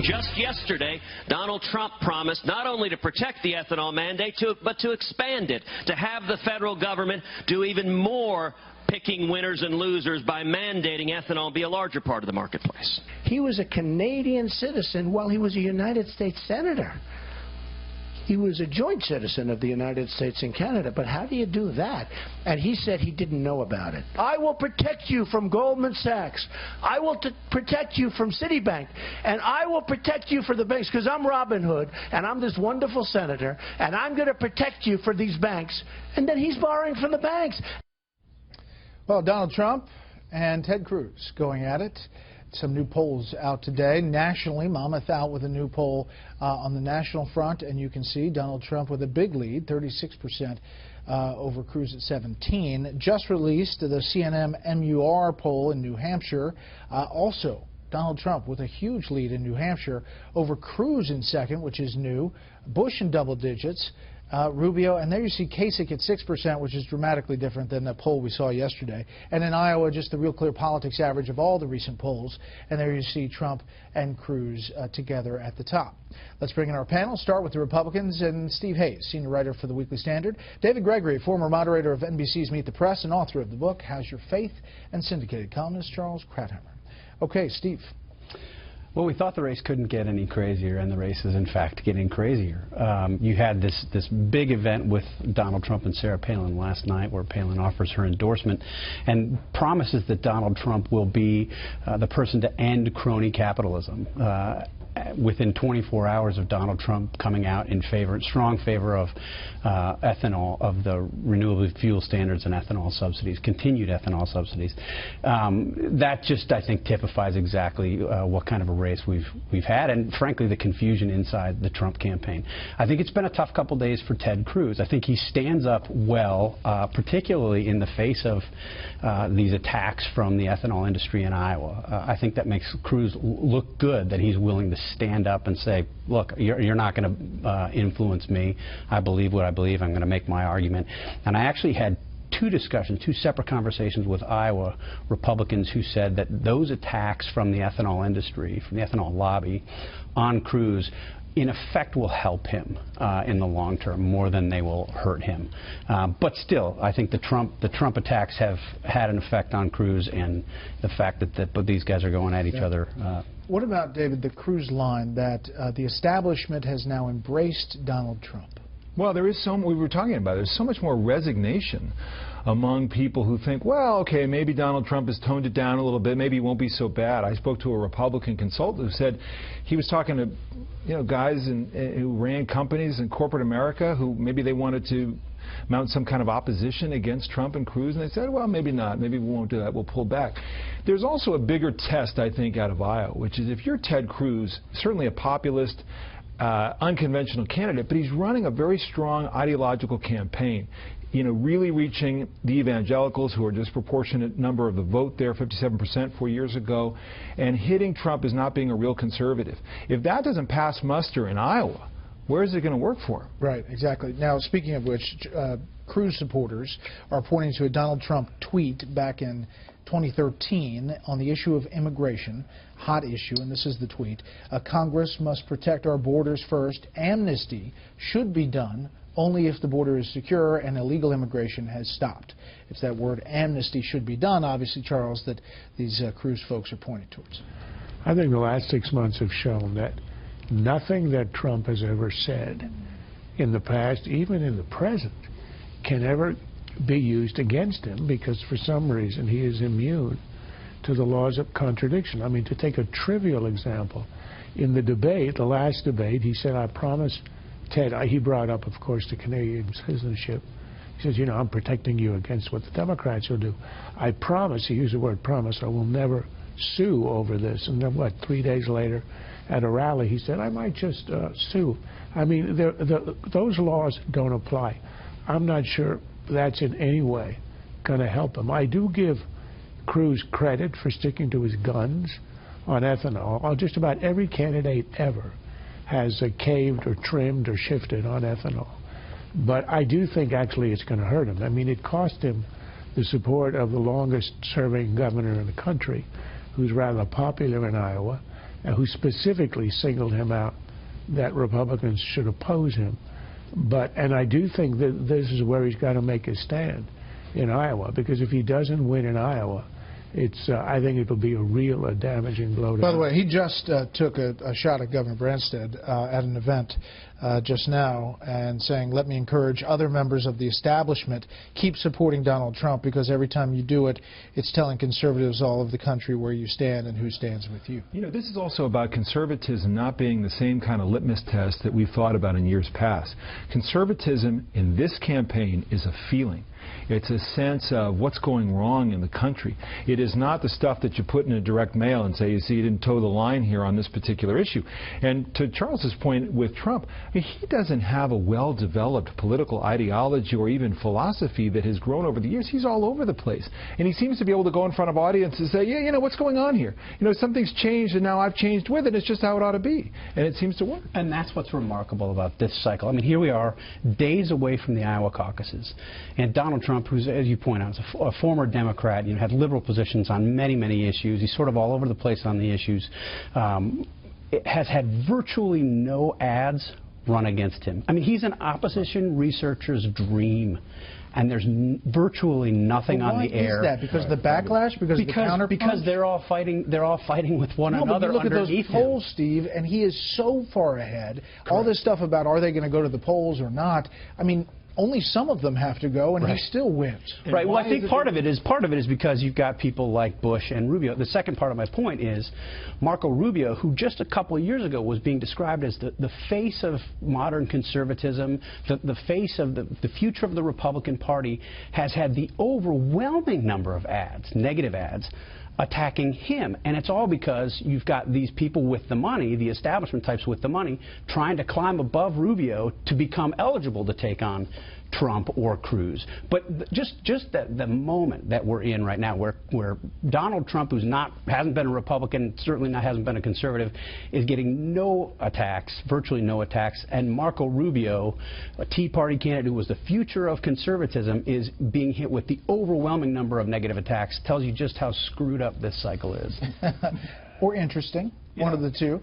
Just yesterday, Donald Trump promised not only to protect the ethanol mandate, but to expand it, to have the federal government do even more picking winners and losers by mandating ethanol be a larger part of the marketplace. He was a Canadian citizen while he was a United States senator. He was a joint citizen of the United States and Canada, but how do you do that? And he said he didn't know about it. I will protect you from Goldman Sachs. I will protect you from Citibank. And I will protect you for the banks because I'm Robin Hood and I'm this wonderful senator and I'm going to protect you for these banks. And then he's borrowing from the banks. Well, Donald Trump and Ted Cruz going at it. Some new polls out today. Nationally, Monmouth out with a new poll on the national front, and you can see Donald Trump with a big lead, 36% over Cruz at 17. Just released the CNN MUR poll in New Hampshire. Also, Donald Trump with a huge lead in New Hampshire over Cruz in second, which is new. Bush in double digits. Rubio, and there you see Kasich at 6%, which is dramatically different than the poll we saw yesterday. And in Iowa, just the Real Clear Politics average of all the recent polls. And there you see Trump and Cruz together at the top. Let's bring in our panel. Start with the Republicans and Steve Hayes, senior writer for the Weekly Standard. David Gregory, former moderator of NBC's Meet the Press and author of the book How's Your Faith, and syndicated columnist Charles Krauthammer. Okay, Steve. Well, we thought the race couldn't get any crazier, and the race is, in fact, getting crazier. You had this big event with Donald Trump and Sarah Palin last night, where Palin offers her endorsement and promises that Donald Trump will be the person to end crony capitalism. Within 24 hours of Donald Trump coming out in strong favor of ethanol, of the renewable fuel standards and ethanol subsidies, continued ethanol subsidies. That just, I think, typifies exactly what kind of a race we've had, and frankly, the confusion inside the Trump campaign. I think it's been a tough couple days for Ted Cruz. I think he stands up well, particularly in the face of these attacks from the ethanol industry in Iowa. I think that makes Cruz look good, that he's willing to stand up and say, look, you're not going to influence me. I believe what I believe. I'm going to make my argument. And I actually had two separate conversations with Iowa Republicans who said that those attacks from the ethanol industry, from the ethanol lobby on Cruz, in effect will help him in the long term more than they will hurt him. But still, I think the Trump attacks have had an effect on Cruz, and the fact that these guys are going at each other. What about, David, the Cruz line that the establishment has now embraced Donald Trump? Well, there is we were talking about, there's so much more resignation among people who think, well, okay, maybe Donald Trump has toned it down a little bit, maybe it won't be so bad. I spoke to a Republican consultant who said he was talking to guys who ran companies in corporate America who maybe they wanted to mount some kind of opposition against Trump and Cruz, and they said, well, maybe not, maybe we won't do that, we'll pull back. There's also a bigger test, I think, out of Iowa, which is if you're Ted Cruz, certainly a populist, unconventional candidate, but he's running a very strong ideological campaign, really reaching the evangelicals, who are a disproportionate number of the vote there, 57% 4 years ago, and hitting Trump as not being a real conservative. If that doesn't pass muster in Iowa, where is it going to work for him? Right, exactly. Now, speaking of which, Cruz supporters are pointing to a Donald Trump tweet back in 2013 on the issue of immigration, hot issue, and this is the tweet. Congress must protect our borders first. Amnesty should be done only if the border is secure and illegal immigration has stopped. It's that word amnesty should be done, obviously, Charles, that these Cruz folks are pointing towards. I think the last 6 months have shown that nothing that Trump has ever said in the past, even in the present, can ever be used against him, because for some reason he is immune to the laws of contradiction. I mean, to take a trivial example, in the debate, the last debate, he said, I promise, Ted, he brought up, of course, the Canadian citizenship. He says, I'm protecting you against what the Democrats will do. I promise, he used the word promise, I will never sue over this. And then, 3 days later, at a rally, he said, I might just sue. I mean, those laws don't apply. I'm not sure that's in any way going to help him. I do give Cruz credit for sticking to his guns on ethanol. Just about every candidate ever has caved or trimmed or shifted on ethanol. But I do think actually it's going to hurt him. I mean, it cost him the support of the longest serving governor in the country, who's rather popular in Iowa, who specifically singled him out, that Republicans should oppose him. And I do think that this is where he's got to make his stand in Iowa, because if he doesn't win in Iowa, I think it'll be a damaging blow to him. By the way, he just took a shot at Governor Branstad at an event just now and saying, let me encourage other members of the establishment, keep supporting Donald Trump, because every time you do it, it's telling conservatives all over the country where you stand and who stands with you. You know, this is also about conservatism not being the same kind of litmus test that we've thought about in years past. Conservatism in this campaign is a feeling. It's a sense of what's going wrong in the country. It is not the stuff that you put in a direct mail and say, you see, you didn't toe the line here on this particular issue. And to Charles's point with Trump, he doesn't have a well-developed political ideology or even philosophy that has grown over the years. He's all over the place. And he seems to be able to go in front of audiences and say, yeah, you know, what's going on here? You know, something's changed and now I've changed with it. It's just how it ought to be. And it seems to work. And that's what's remarkable about this cycle. I mean, here we are, days away from the Iowa caucuses. And Donald Trump, who's, as you point out, is a former Democrat, you know, had liberal positions on many, many issues. He's sort of all over the place on the issues. It has had virtually no ads run against him. I mean, he's an opposition researcher's dream. And there's virtually nothing on the air. Why is that? Because of the backlash? Because of the counterpunch? Because they're all fighting with one another underneath him. Look at those polls, Steve, and he is so far ahead. Correct. All this stuff about are they going to go to the polls or not? I mean, only some of them have to go, and he still wins. Right. Well, I think part of it is because you've got people like Bush and Rubio. The second part of my point is Marco Rubio, who just a couple of years ago was being described as the face of modern conservatism, the face of the future of the Republican Party, has had the overwhelming number of ads, negative ads, attacking him. And it's all because you've got these people with the money, the establishment types with the money, trying to climb above Rubio to become eligible to take on Trump or Cruz. But just the moment that we're in right now, where Donald Trump, who's hasn't been a Republican, certainly hasn't been a conservative, is getting no attacks, virtually no attacks, and Marco Rubio, a Tea Party candidate who was the future of conservatism, is being hit with the overwhelming number of negative attacks, tells you just how screwed up this cycle is. Or interesting, one of the two.